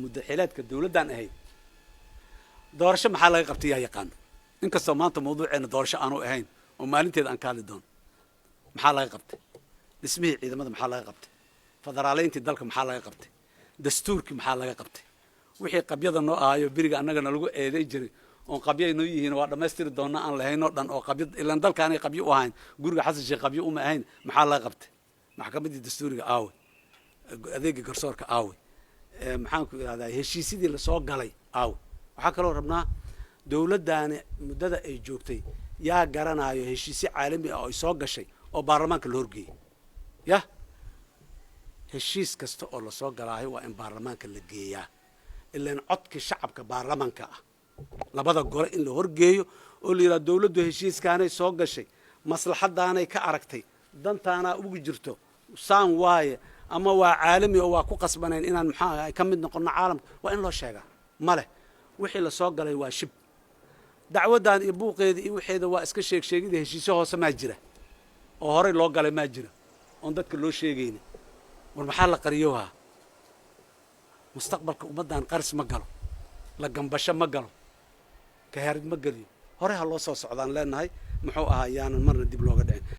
مدحيلاتك الدولة دان أهي دورش محل قبتي يا يقان إنك سمعت موضوع إن دورش أنا أهين وما أنت إذا أنكال الدون محل قبتي اسمه إذا ما محل قبتي فدرالين أنت دلك محل قبتي دستورك محل قبتي وحي قبيض إنه آيو بيرجع أنك نلقو إيه يجري وقبيض إنه يهين وقت ما يستير دونا أن لهين نقدن أو قبيض إلا ندل كان قبيض وهين جورج حسن شيء قبيض وما هين محل قبتي محكمة الدستوري آوي أذيك قرصورك آوي maxaan ku yiraahdaa heshiisyadii la soo galay aaw waxa kale oo rabnaa dawladdaani muddada ay joogtay yaa garanayo heshiisyo caalami ah oo soo gashay oo baarlamaanka la horgeeyay ya heshiis kasta oo la soo galaayo waa in baarlamaanka la geeyaa ilaan codka shacabka baarlamaanka ah labada gole in la horgeeyo oo la yiraahdo dawladdu heshiiskaanay soo gashay maslaxadaanay ka aragtay dantaana ugu jirto saan waaye ama waa caalami oo waa ku qasbaneen inaan maxaa ka mid noqono caalamka waa in loo sheegaa male wixii la soo galay waa shib dacwadan iyo buuqeeda iyo wixeeda waa iska sheegida heshiisyo hoose ma jira oo hore loo galay ma jira oo dadka loo sheegayna war maxaa la qariyoha mustaqbalka ummadan qaris ma galo la gambasho ma galo ka heerid ma galiyo hore ha loo soo socdaan leenahay muxuu ahaa yaanan marna dib looga dhicin